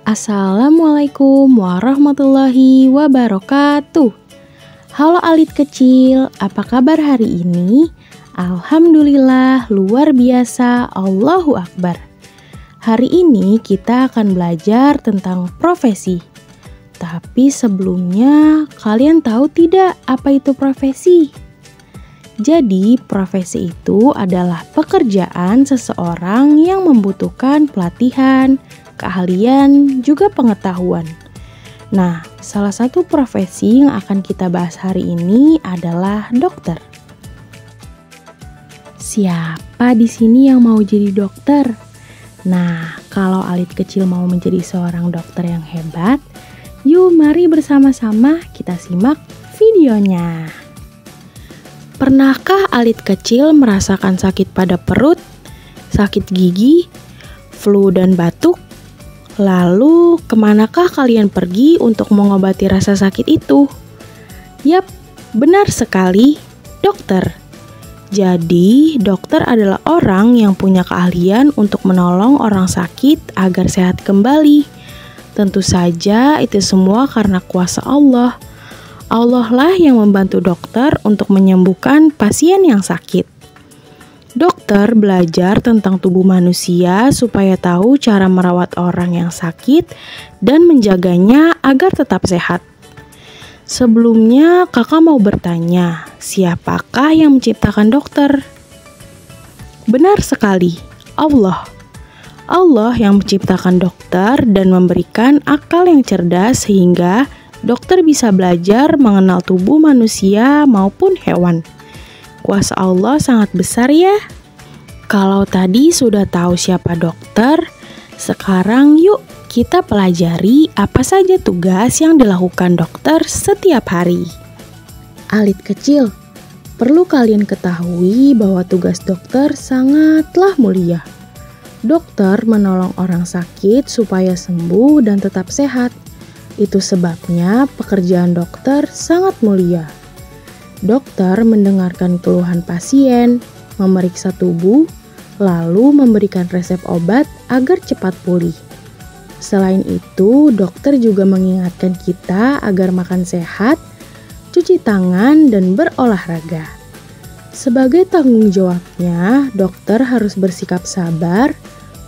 Assalamualaikum warahmatullahi wabarakatuh. Halo alit kecil, apa kabar hari ini? Alhamdulillah, luar biasa, Allahu Akbar. Hari ini kita akan belajar tentang profesi. Tapi sebelumnya, kalian tahu tidak apa itu profesi? Jadi, profesi itu adalah pekerjaan seseorang yang membutuhkan pelatihan, keahlian, juga pengetahuan. Nah, salah satu profesi yang akan kita bahas hari ini adalah dokter. Siapa di sini yang mau jadi dokter? Nah, kalau alit kecil mau menjadi seorang dokter yang hebat, yuk mari bersama-sama kita simak videonya. Pernahkah alit kecil merasakan sakit pada perut, sakit gigi, flu dan batuk? Lalu, kemanakah kalian pergi untuk mengobati rasa sakit itu? Yap, benar sekali, dokter. Jadi, dokter adalah orang yang punya keahlian untuk menolong orang sakit agar sehat kembali. Tentu saja itu semua karena kuasa Allah. Allah lah yang membantu dokter untuk menyembuhkan pasien yang sakit. Dokter belajar tentang tubuh manusia supaya tahu cara merawat orang yang sakit dan menjaganya agar tetap sehat. Sebelumnya, kakak mau bertanya, siapakah yang menciptakan dokter? Benar sekali, Allah. Allah yang menciptakan dokter dan memberikan akal yang cerdas sehingga dokter bisa belajar mengenal tubuh manusia maupun hewan. Kuasa Allah sangat besar ya. Kalau tadi sudah tahu siapa dokter, sekarang yuk kita pelajari apa saja tugas yang dilakukan dokter setiap hari. Alit kecil, perlu kalian ketahui bahwa tugas dokter sangatlah mulia. Dokter menolong orang sakit supaya sembuh dan tetap sehat. Itu sebabnya pekerjaan dokter sangat mulia. Dokter mendengarkan keluhan pasien, memeriksa tubuh, lalu memberikan resep obat agar cepat pulih. Selain itu, dokter juga mengingatkan kita agar makan sehat, cuci tangan, dan berolahraga. Sebagai tanggung jawabnya, dokter harus bersikap sabar,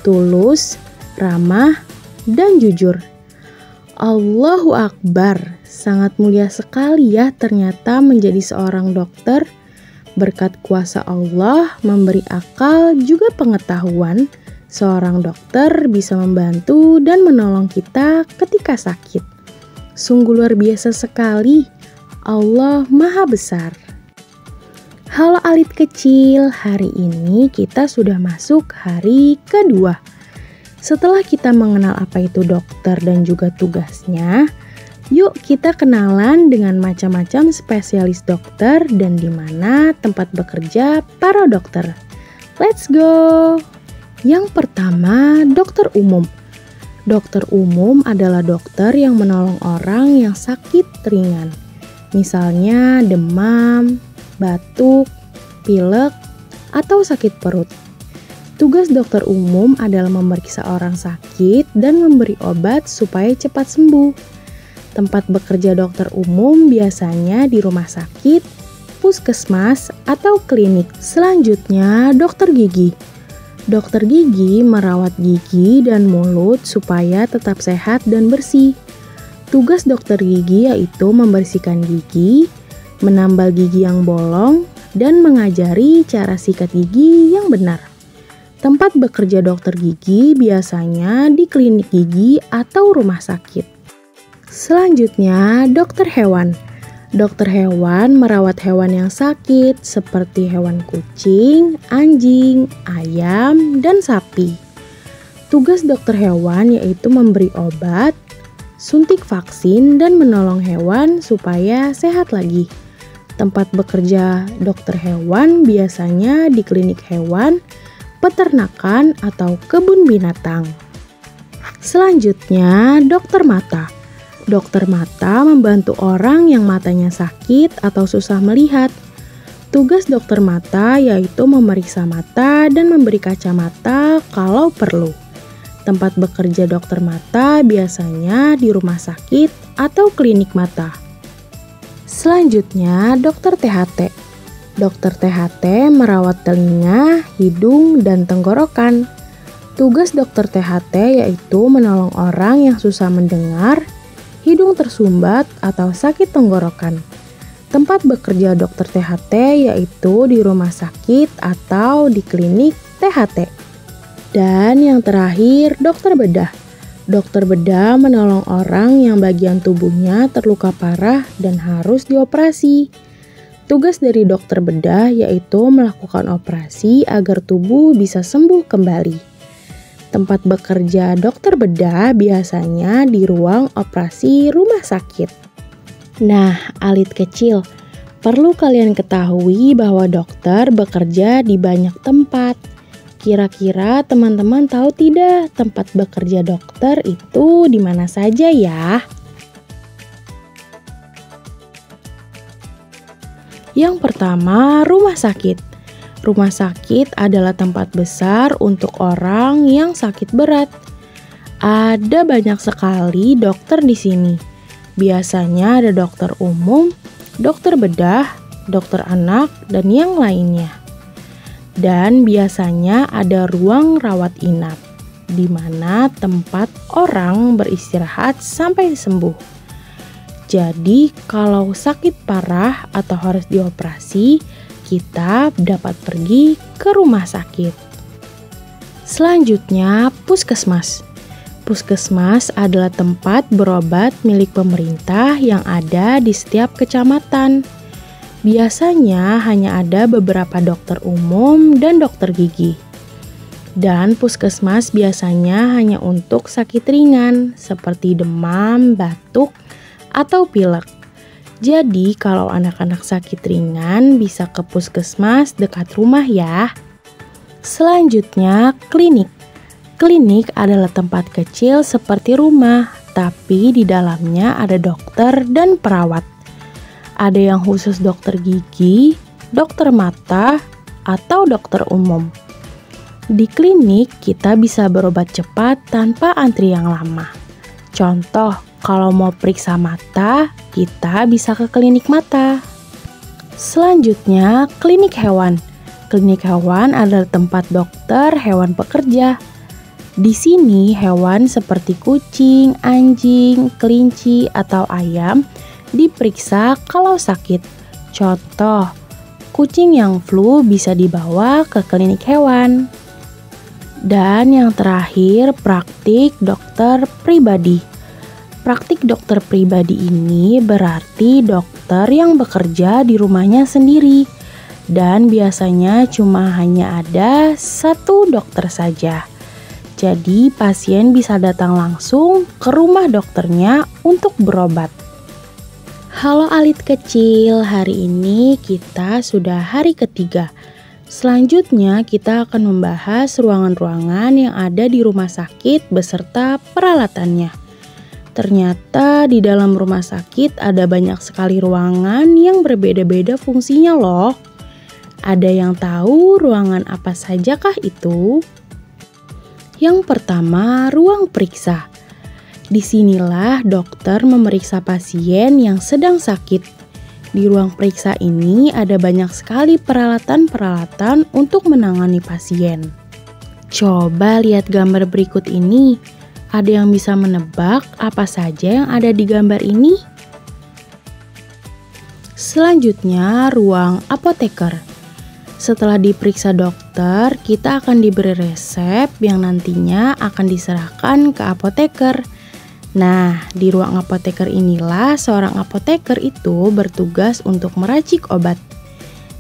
tulus, ramah, dan jujur. Allahu Akbar, sangat mulia sekali ya ternyata menjadi seorang dokter. Berkat kuasa Allah memberi akal juga pengetahuan, seorang dokter bisa membantu dan menolong kita ketika sakit. Sungguh luar biasa sekali, Allah Maha Besar. Halo alit kecil, hari ini kita sudah masuk hari kedua. Setelah kita mengenal apa itu dokter dan juga tugasnya, yuk kita kenalan dengan macam-macam spesialis dokter dan di mana tempat bekerja para dokter. Let's go! Yang pertama, dokter umum. Dokter umum adalah dokter yang menolong orang yang sakit ringan. Misalnya demam, batuk, pilek, atau sakit perut. Tugas dokter umum adalah memeriksa orang sakit dan memberi obat supaya cepat sembuh. Tempat bekerja dokter umum biasanya di rumah sakit, puskesmas, atau klinik. Selanjutnya, dokter gigi. Dokter gigi merawat gigi dan mulut supaya tetap sehat dan bersih. Tugas dokter gigi yaitu membersihkan gigi, menambal gigi yang bolong, dan mengajari cara sikat gigi yang benar. Tempat bekerja dokter gigi biasanya di klinik gigi atau rumah sakit. Selanjutnya, dokter hewan. Dokter hewan merawat hewan yang sakit seperti hewan kucing, anjing, ayam, dan sapi. Tugas dokter hewan yaitu memberi obat, suntik vaksin, dan menolong hewan supaya sehat lagi. Tempat bekerja dokter hewan biasanya di klinik hewan, peternakan, atau kebun binatang. Selanjutnya, dokter mata. Dokter mata membantu orang yang matanya sakit atau susah melihat. Tugas dokter mata yaitu memeriksa mata dan memberi kacamata kalau perlu. Tempat bekerja dokter mata biasanya di rumah sakit atau klinik mata. Selanjutnya, dokter THT. Dokter THT merawat telinga, hidung, dan tenggorokan. Tugas dokter THT yaitu menolong orang yang susah mendengar, hidung tersumbat, atau sakit tenggorokan. Tempat bekerja dokter THT yaitu di rumah sakit atau di klinik THT. Dan yang terakhir, dokter bedah. Dokter bedah menolong orang yang bagian tubuhnya terluka parah dan harus dioperasi. Tugas dari dokter bedah yaitu melakukan operasi agar tubuh bisa sembuh kembali. Tempat bekerja dokter bedah biasanya di ruang operasi rumah sakit. Nah, alit kecil, perlu kalian ketahui bahwa dokter bekerja di banyak tempat. Kira-kira teman-teman tahu tidak tempat bekerja dokter itu di mana saja ya? Yang pertama, rumah sakit. Rumah sakit adalah tempat besar untuk orang yang sakit berat. Ada banyak sekali dokter di sini. Biasanya ada dokter umum, dokter bedah, dokter anak, dan yang lainnya. Dan biasanya ada ruang rawat inap, di mana tempat orang beristirahat sampai sembuh. Jadi, kalau sakit parah atau harus dioperasi, kita dapat pergi ke rumah sakit. Selanjutnya, puskesmas. Puskesmas adalah tempat berobat milik pemerintah yang ada di setiap kecamatan. Biasanya hanya ada beberapa dokter umum dan dokter gigi. Dan puskesmas biasanya hanya untuk sakit ringan seperti demam, batuk, atau pilek. Jadi kalau anak-anak sakit ringan bisa ke puskesmas dekat rumah ya. Selanjutnya, klinik. Klinik adalah tempat kecil seperti rumah, tapi di dalamnya ada dokter dan perawat. Ada yang khusus dokter gigi, dokter mata, atau dokter umum. Di klinik kita bisa berobat cepat tanpa antri yang lama. Contoh, kalau mau periksa mata, kita bisa ke klinik mata. Selanjutnya, klinik hewan. Klinik hewan adalah tempat dokter hewan bekerja. Di sini, hewan seperti kucing, anjing, kelinci, atau ayam diperiksa kalau sakit. Contoh, kucing yang flu bisa dibawa ke klinik hewan. Dan yang terakhir, praktik dokter pribadi. Praktik dokter pribadi ini berarti dokter yang bekerja di rumahnya sendiri. Dan biasanya cuma hanya ada satu dokter saja. Jadi pasien bisa datang langsung ke rumah dokternya untuk berobat. Halo alit kecil, hari ini kita sudah hari ketiga. Selanjutnya kita akan membahas ruangan-ruangan yang ada di rumah sakit beserta peralatannya. Ternyata di dalam rumah sakit ada banyak sekali ruangan yang berbeda-beda fungsinya loh. Ada yang tahu ruangan apa sajakah itu? Yang pertama, ruang periksa. Disinilah dokter memeriksa pasien yang sedang sakit. Di ruang periksa ini ada banyak sekali peralatan-peralatan untuk menangani pasien. Coba lihat gambar berikut ini. Ada yang bisa menebak apa saja yang ada di gambar ini? Selanjutnya, ruang apoteker. Setelah diperiksa dokter, kita akan diberi resep yang nantinya akan diserahkan ke apoteker. Nah, di ruang apoteker inilah seorang apoteker itu bertugas untuk meracik obat.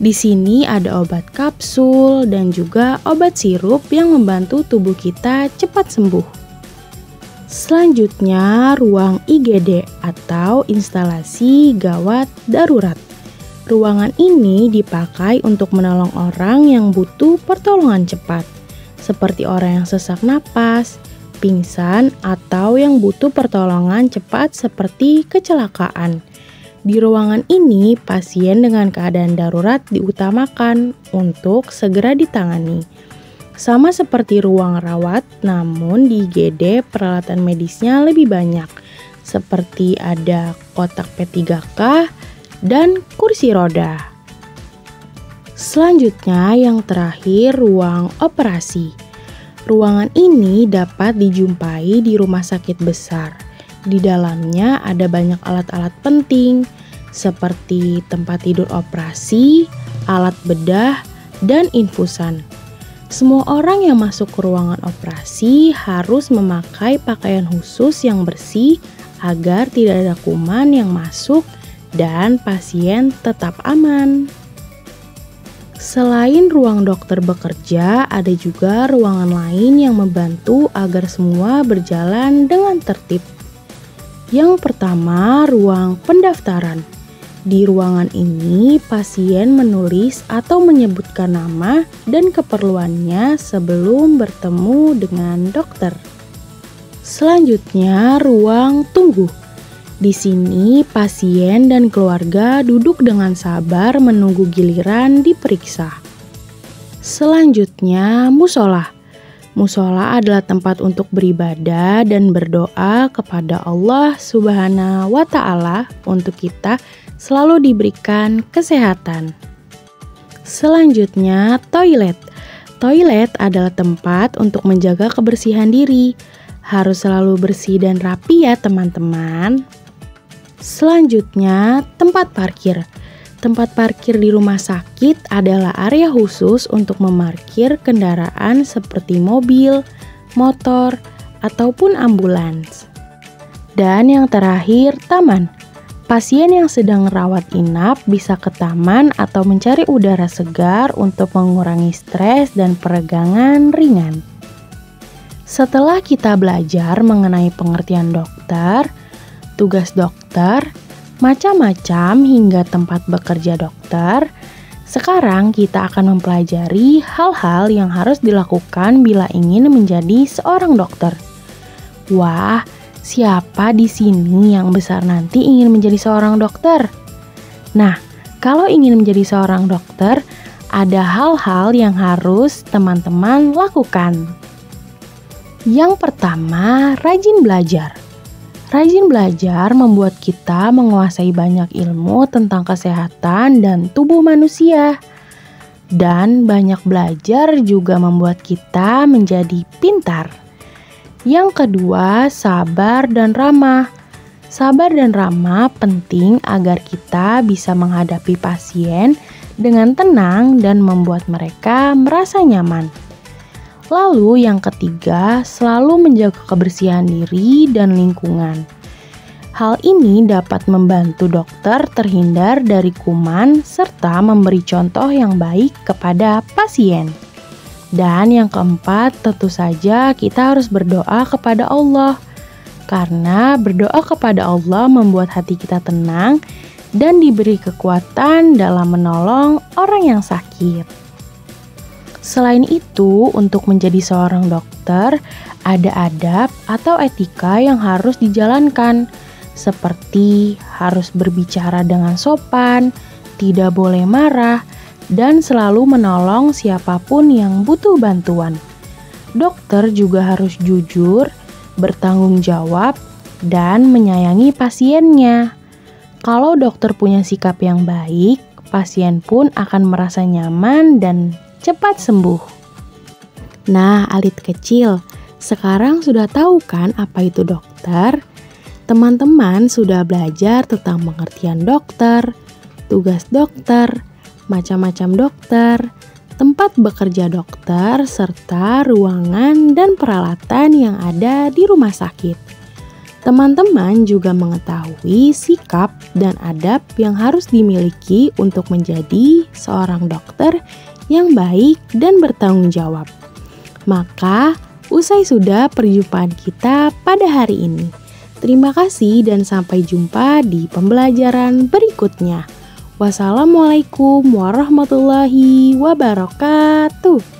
Di sini ada obat kapsul dan juga obat sirup yang membantu tubuh kita cepat sembuh. Selanjutnya, ruang IGD atau instalasi gawat darurat. Ruangan ini dipakai untuk menolong orang yang butuh pertolongan cepat, seperti orang yang sesak napas, pingsan, atau yang butuh pertolongan cepat seperti kecelakaan. Di ruangan ini, pasien dengan keadaan darurat diutamakan untuk segera ditangani. Sama seperti ruang rawat, namun di IGD peralatan medisnya lebih banyak, seperti ada kotak P3K dan kursi roda. Selanjutnya yang terakhir, ruang operasi. Ruangan ini dapat dijumpai di rumah sakit besar. Di dalamnya ada banyak alat-alat penting, seperti tempat tidur operasi, alat bedah, dan infusan. Semua orang yang masuk ke ruangan operasi harus memakai pakaian khusus yang bersih agar tidak ada kuman yang masuk dan pasien tetap aman. Selain ruang dokter bekerja, ada juga ruangan lain yang membantu agar semua berjalan dengan tertib. Yang pertama, ruang pendaftaran. Di ruangan ini, pasien menulis atau menyebutkan nama dan keperluannya sebelum bertemu dengan dokter. Selanjutnya, ruang tunggu. Di sini, pasien dan keluarga duduk dengan sabar menunggu giliran diperiksa. Selanjutnya, musola. Musola adalah tempat untuk beribadah dan berdoa kepada Allah Subhanahu wa Ta'ala untuk kita selalu diberikan kesehatan. Selanjutnya, toilet. Toilet adalah tempat untuk menjaga kebersihan diri. Harus selalu bersih dan rapi ya teman-teman. Selanjutnya, tempat parkir. Tempat parkir di rumah sakit adalah area khusus untuk memarkir kendaraan seperti mobil, motor, ataupun ambulans. Dan yang terakhir, taman. Pasien yang sedang rawat inap bisa ke taman atau mencari udara segar untuk mengurangi stres dan peregangan ringan. Setelah kita belajar mengenai pengertian dokter, tugas dokter, macam-macam hingga tempat bekerja dokter, sekarang kita akan mempelajari hal-hal yang harus dilakukan bila ingin menjadi seorang dokter. Wah, siapa di sini yang besar nanti ingin menjadi seorang dokter? Nah, kalau ingin menjadi seorang dokter, ada hal-hal yang harus teman-teman lakukan. Yang pertama, rajin belajar. Rajin belajar membuat kita menguasai banyak ilmu tentang kesehatan dan tubuh manusia. Dan banyak belajar juga membuat kita menjadi pintar. Yang kedua, sabar dan ramah. Sabar dan ramah penting agar kita bisa menghadapi pasien dengan tenang dan membuat mereka merasa nyaman. Lalu yang ketiga, selalu menjaga kebersihan diri dan lingkungan. Hal ini dapat membantu dokter terhindar dari kuman serta memberi contoh yang baik kepada pasien. Dan yang keempat, tentu saja kita harus berdoa kepada Allah. Karena berdoa kepada Allah membuat hati kita tenang dan diberi kekuatan dalam menolong orang yang sakit. Selain itu, untuk menjadi seorang dokter, ada adab atau etika yang harus dijalankan, seperti harus berbicara dengan sopan, tidak boleh marah, dan selalu menolong siapapun yang butuh bantuan. Dokter juga harus jujur, bertanggung jawab, dan menyayangi pasiennya. Kalau dokter punya sikap yang baik, pasien pun akan merasa nyaman dan cepat sembuh. Nah, alit kecil, sekarang sudah tahu kan apa itu dokter? Teman-teman sudah belajar tentang pengertian dokter, tugas dokter, macam-macam dokter, tempat bekerja dokter, serta ruangan dan peralatan yang ada di rumah sakit. Teman-teman juga mengetahui sikap dan adab yang harus dimiliki untuk menjadi seorang dokter yang baik dan bertanggung jawab. Maka, usai sudah perjumpaan kita pada hari ini. Terima kasih dan sampai jumpa di pembelajaran berikutnya. Wassalamualaikum warahmatullahi wabarakatuh.